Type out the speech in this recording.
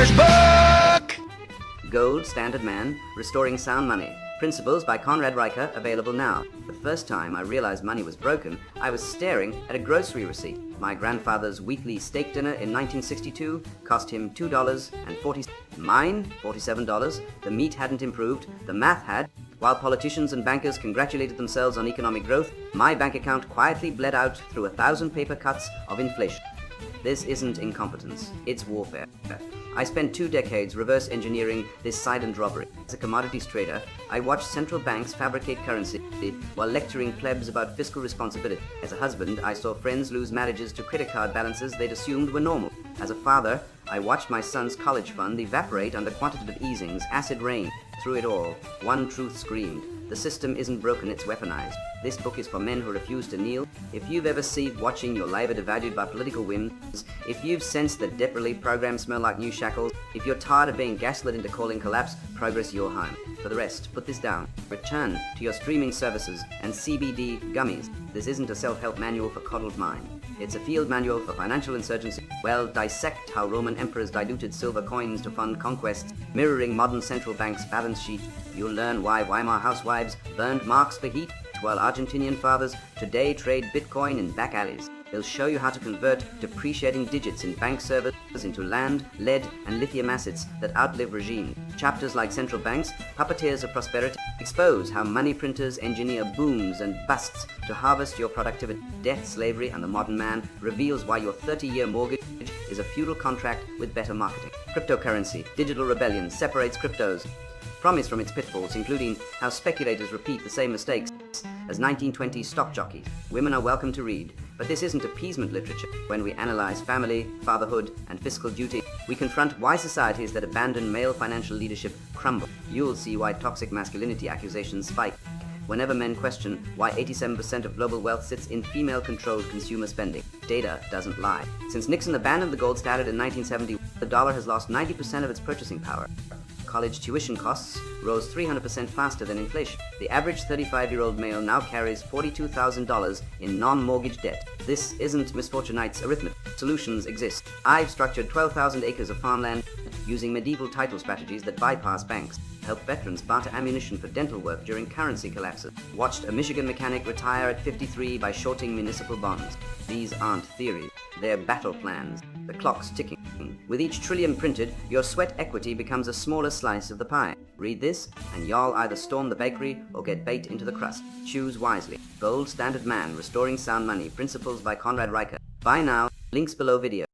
Writer's Book! Gold Standard Man, Restoring Sound Money. Principles by Conrad Riker, available now. The first time I realized money was broken, I was staring at a grocery receipt. My grandfather's weekly steak dinner in 1962 cost him $2.40. Mine, $47. The meat hadn't improved, the math had. While politicians and bankers congratulated themselves on economic growth, my bank account quietly bled out through 1,000 paper cuts of inflation. This isn't incompetence, it's warfare. I spent 2 decades reverse engineering this silent robbery. As a commodities trader, I watched central banks fabricate currency while lecturing plebs about fiscal responsibility. As a husband, I saw friends lose marriages to credit card balances they'd assumed were normal. As a father, I watched my son's college fund evaporate under quantitative easings, acid rain. Through it all, one truth screamed: the system isn't broken, it's weaponized. This book is for men who refuse to kneel. If you've ever seen watching your labor devalued by political whims, if you've sensed that debt relief programs smell like new shackles, if you're tired of being gaslit into calling collapse progress your home. For the rest, put this down. Return to your streaming services and CBD gummies. This isn't a self-help manual for coddled mind. It's a field manual for financial insurgency. Well, dissect how Roman emperors diluted silver coins to fund conquests, mirroring modern central banks' balance sheets. You'll learn why Weimar housewives burned Marx for heat, while Argentinian fathers today trade Bitcoin in back alleys. They'll show you how to convert depreciating digits in bank servers into land, lead, and lithium assets that outlive regimes. Chapters like Central Banks, Puppeteers of Prosperity, expose how money printers engineer booms and busts to harvest your productivity. Death, Slavery, and the Modern Man reveals why your 30-year mortgage is a feudal contract with better marketing. Cryptocurrency, Digital Rebellion separates cryptos. Promise from its pitfalls, including how speculators repeat the same mistakes as 1920s stock jockeys. Women are welcome to read, but this isn't appeasement literature. When we analyze family, fatherhood, and fiscal duty, we confront why societies that abandon male financial leadership crumble. You'll see why toxic masculinity accusations spike whenever men question why 87% of global wealth sits in female-controlled consumer spending. Data doesn't lie. Since Nixon abandoned the gold standard in 1970, the dollar has lost 90% of its purchasing power. College tuition costs rose 300% faster than inflation. The average 35-year-old male now carries $42,000 in non-mortgage debt. This isn't Misfortunites arithmetic. Solutions exist. I've structured 12,000 acres of farmland using medieval title strategies that bypass banks. Helped veterans barter ammunition for dental work during currency collapses. Watched a Michigan mechanic retire at 53 by shorting municipal bonds. These aren't theories, they're battle plans. The clock's ticking. With each trillion printed, your sweat equity becomes a smaller slice of the pie. Read this, and y'all either storm the bakery or get baked into the crust. Choose wisely. Gold Standard Man, Restoring Sound Money, Principles by Conrad Riker. Buy now, links below video.